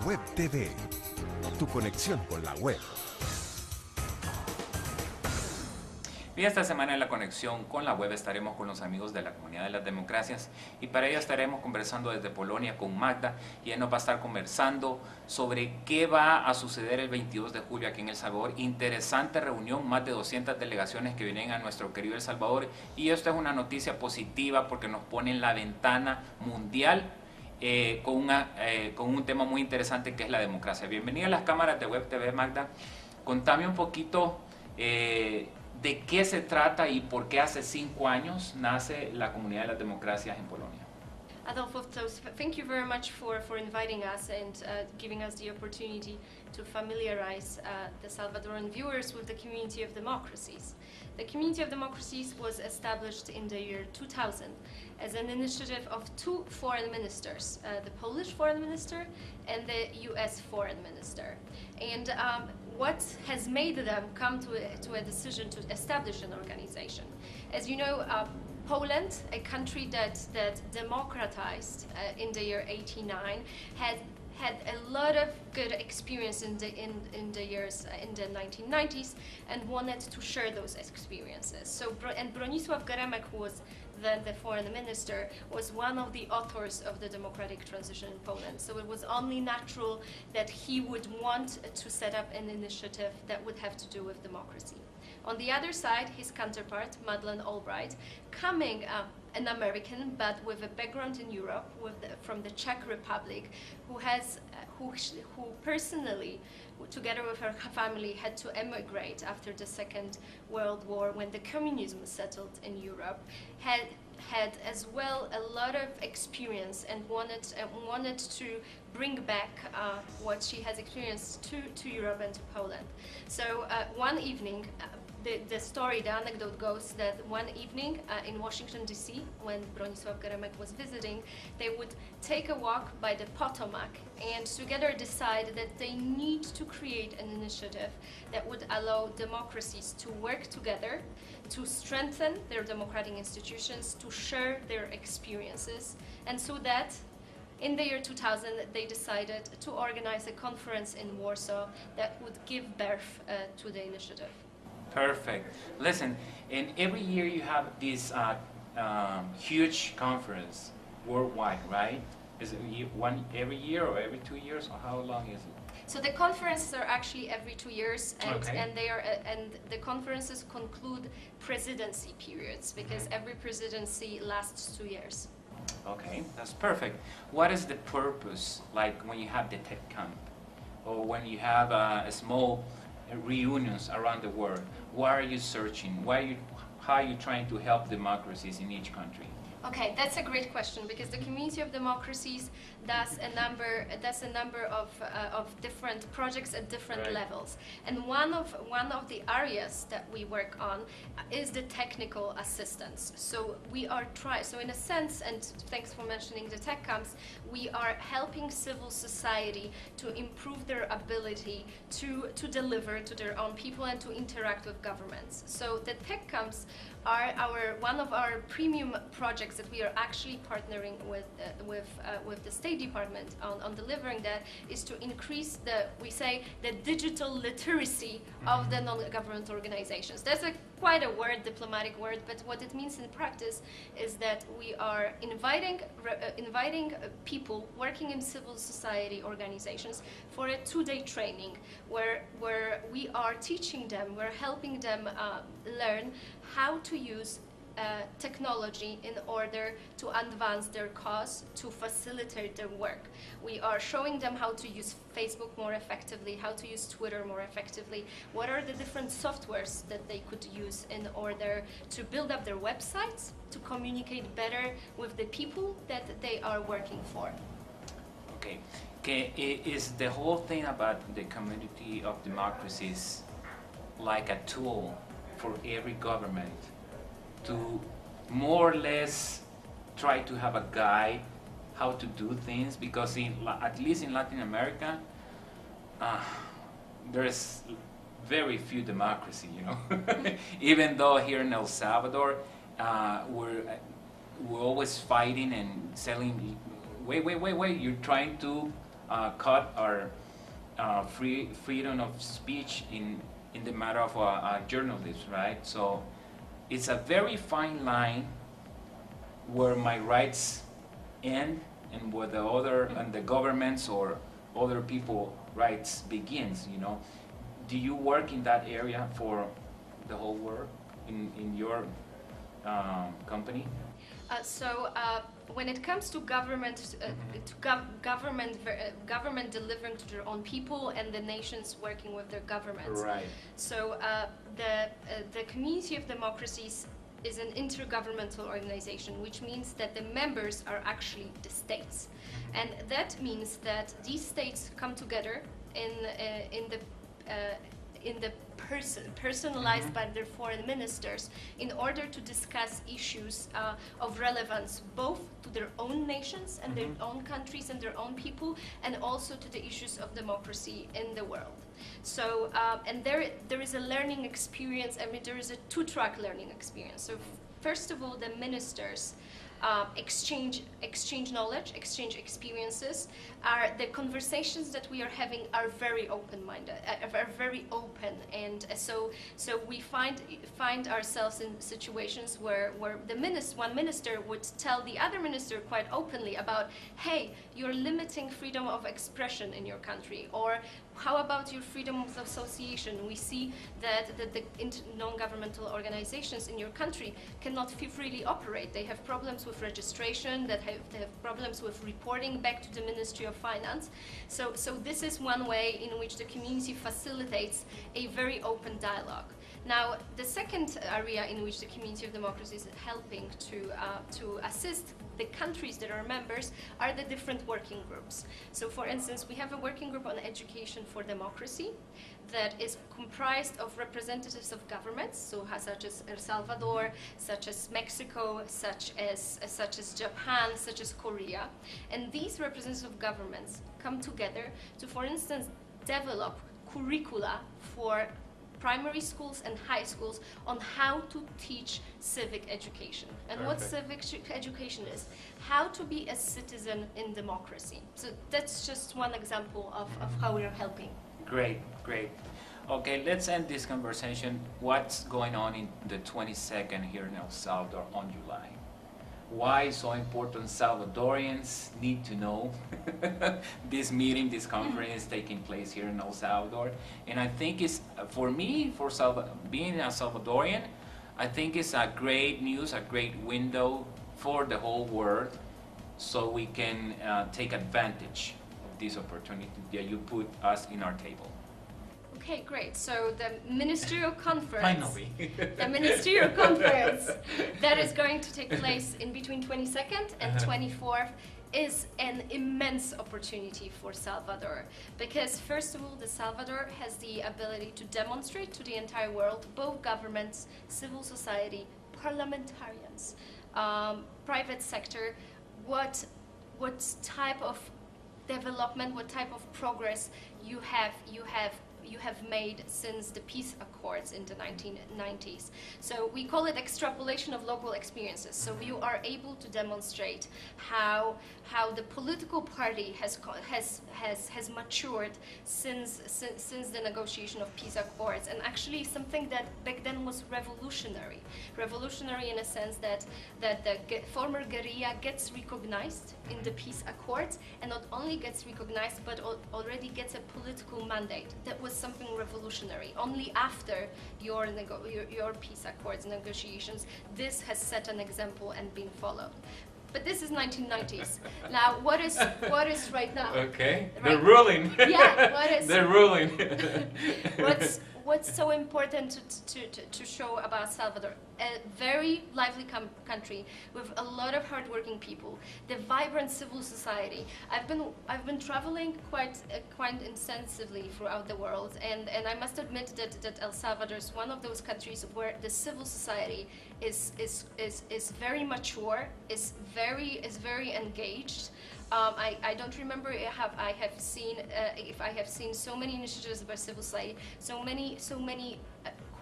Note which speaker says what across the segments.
Speaker 1: WebTv, tu conexión con la web.
Speaker 2: Y esta semana en la conexión con la web estaremos con los amigos de la Comunidad de las Democracias y para ello estaremos conversando desde Polonia con Magda y ella nos va a estar conversando sobre qué va a suceder el 22 de julio aquí en El Salvador. Interesante reunión, más de 200 delegaciones que vienen a nuestro querido El Salvador y esto es una noticia positiva porque nos pone en la ventana mundial con un tema muy interesante que es la democracia. Bienvenida a las cámaras de WebTv, Magda. Contame un poquito de qué se trata y por qué hace 5 años nace la Comunidad de las Democracias en Polonia.
Speaker 3: Adolfo, thank you very much for inviting us and giving us the opportunity to familiarize the Salvadoran viewers with the Community of Democracies. The Community of Democracies was established in the year 2000 as an initiative of 2 foreign ministers, the Polish foreign minister and the US foreign minister. And what has made them come to a decision to establish an organization? As you know, Poland, a country that democratized in the year 89, had a lot of good experience in the years in the 1990s and wanted to share those experiences. So, and Bronisław Geremek, who was then the foreign minister, was one of the authors of the democratic transition in Poland. So it was only natural that he would want to set up an initiative that would have to do with democracy. On the other side, his counterpart, Madeleine Albright, coming an American but with a background in Europe, from the Czech Republic, who personally, together with her family, had to emigrate after the Second World War when the communism settled in Europe, had as well a lot of experience and wanted to bring back what she has experienced to Europe and to Poland. So one evening, the anecdote goes that one evening in Washington, D.C., when Bronisław Geremek was visiting, they would take a walk by the Potomac and together decide that they need to create an initiative that would allow democracies to work together, to strengthen their democratic institutions, to share their experiences, and so that in the year 2000, they decided to organize a conference in Warsaw that would give birth to the initiative.
Speaker 2: Perfect. Listen, and every year you have this huge conference worldwide, right? Is it one every year or every 2 years, or how long is it?
Speaker 3: So the conferences are actually every 2 years, and,
Speaker 2: okay.
Speaker 3: and the conferences conclude presidency periods because every presidency lasts 2 years.
Speaker 2: Okay, that's perfect. What is the purpose, like when you have the tech camp, or when you have a small reunions around the world? What are you searching? How are you trying to help democracies in each country?
Speaker 3: Okay, that's a great question because the Community of Democracies does a number of different projects at different levels, and one of the areas that we work on is the technical assistance. So so in a sense, and thanks for mentioning the tech camps, we are helping civil society to improve their ability to deliver to their own people and to interact with governments. So the tech camps are one of our premium projects that we are actually partnering with the State Department on delivering. That is to increase the digital literacy of the non-government organizations. That's quite a diplomatic word, but what it means in practice is that we are inviting people working in civil society organizations for a 2-day training where we are teaching them, we're helping them learn how to use technology in order to advance their cause, to facilitate their work. We are showing them how to use Facebook more effectively, how to use Twitter more effectively, what are the different softwares that they could use in order to build up their websites, to communicate better with the people that they are working for.
Speaker 2: Okay. Is the whole thing about the Community of Democracies like a tool for every government to more or less try to have a guide how to do things? Because at least in Latin America, there's very few democracy, you know. Even though here in El Salvador, we're always fighting and selling. Wait! You're trying to cut our freedom of speech in the matter of journalism, right? So it's a very fine line where my rights end and where the other and the government's or other people rights begins. You know, do you work in that area for the whole world in your company?
Speaker 3: When it comes to government, government delivering to their own people and the nations working with their governments.
Speaker 2: Right.
Speaker 3: So the Community of Democracies is an intergovernmental organization, which means that the members are actually the states, and that means that these states come together in the personalized by their foreign ministers in order to discuss issues of relevance both to their own nations and their own countries and their own people, and also to the issues of democracy in the world. So and there is a learning experience. I mean, there is a two-track learning experience. So first of all, the ministers exchange knowledge, exchange experiences. The conversations that we are having are very open-minded, are very open, and so we find ourselves in situations where one minister would tell the other minister quite openly about, hey, you're limiting freedom of expression in your country, or how about your freedom of association? We see that the non-governmental organizations in your country cannot freely operate. They have problems with registration, they have problems with reporting back to the Ministry of Finance. So this is one way in which the community facilitates a very open dialogue. Now, the second area in which the Community of Democracies is helping to assist the countries that are members are the different working groups. So, for instance, we have a working group on education for democracy that is comprised of representatives of governments, so such as El Salvador, such as Mexico, such as Japan, such as Korea. And these representatives of governments come together to, for instance, develop curricula for primary schools and high schools on how to teach civic education. And what civic education is, how to be a citizen in democracy. So that's just one example of how we are helping.
Speaker 2: Great, great. Okay, let's end this conversation. What's going on in the 22nd here in El Salvador on July? Why so important Salvadorians need to know this meeting, this conference is taking place here in El Salvador. And I think it's, for me, being a Salvadorian, I think it's a great news, a great window for the whole world, so we can take advantage of this opportunity that you put us in our table.
Speaker 3: Okay, great. So the ministerial conference,
Speaker 2: Finally.
Speaker 3: the ministerial conference that is going to take place in between 22nd and 24th is an immense opportunity for Salvador, because first of all, the Salvador has the ability to demonstrate to the entire world, both governments, civil society, parliamentarians, private sector, what type of development, what type of progress you have made since the peace accords in the 1990s. So we call it extrapolation of local experiences. So you are able to demonstrate how the political party has matured since the negotiation of peace accords, and actually something that back then was revolutionary in a sense that the former guerrilla gets recognized in the peace accords, and not only gets recognized but already gets a political mandate. That was something revolutionary. Only after your peace accords negotiations, this has set an example and been followed. But this is 1990s. Now, what is right now?
Speaker 2: Okay,
Speaker 3: right?
Speaker 2: they're ruling.
Speaker 3: Yeah, what is?
Speaker 2: They're ruling.
Speaker 3: What's so important to show about Salvador? A very lively country with a lot of hardworking people, the vibrant civil society. I've been traveling quite intensively throughout the world, and I must admit that El Salvador is one of those countries where the civil society is very mature, is very engaged. I don't remember if I have seen so many initiatives by civil society, so many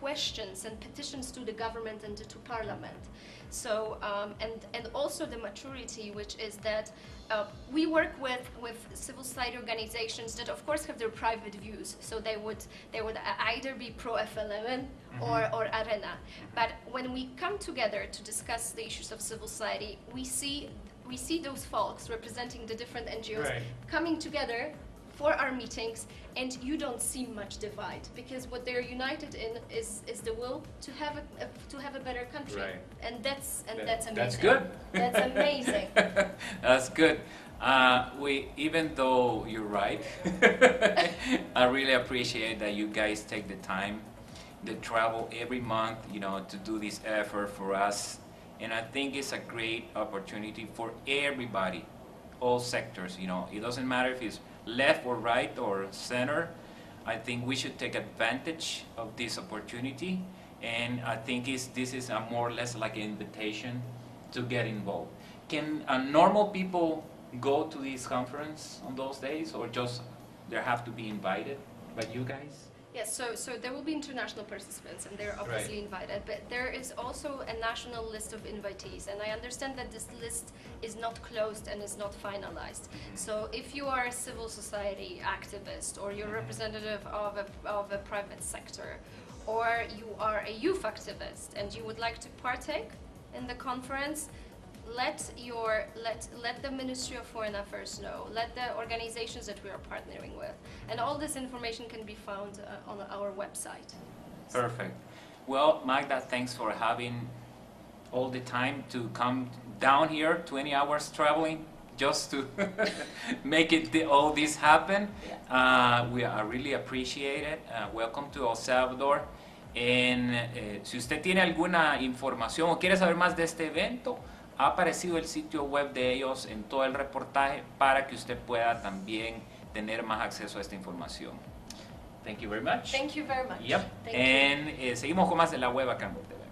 Speaker 3: questions and petitions to the government and to parliament. So, and also the maturity, which is that we work with civil society organizations that of course have their private views, so they would either be pro-F11 or Arena. But when we come together to discuss the issues of civil society, we see those folks representing the different NGOs coming together for our meetings, and you don't see much divide, because what they're united in is the will to have a better country, and that's amazing.
Speaker 2: That's good.
Speaker 3: That's amazing.
Speaker 2: That's good. Even though you're right, I really appreciate that you guys take the time to travel every month, you know, to do this effort for us, and I think it's a great opportunity for everybody, all sectors. You know, it doesn't matter if it's left or right or center. I think we should take advantage of this opportunity, and I think this is a more or less like an invitation to get involved. Can normal people go to this conference on those days, or just they have to be invited by you guys?
Speaker 3: Yes, so there will be international participants, and they're obviously invited, but there is also a national list of invitees, and I understand that this list is not closed and is not finalized. So if you are a civil society activist, or you're a representative of a private sector, or you are a youth activist and you would like to partake in the conference, let the Ministry of Foreign Affairs know, let the organizations that we are partnering with, and all this information can be found on our website.
Speaker 2: Perfect. Well, Magda, thanks for having all the time to come down here, 20 hours traveling just to make all this happen. I really appreciate it. Welcome to El Salvador. Si usted tiene alguna información o quiere saber más de este evento, ha aparecido el sitio web de ellos en todo el reportaje para que usted pueda también tener más acceso a esta información. Thank you very much.
Speaker 3: Thank you very much.
Speaker 2: Yep.
Speaker 3: Thank you.
Speaker 2: Seguimos con más de la web acá en WebTv.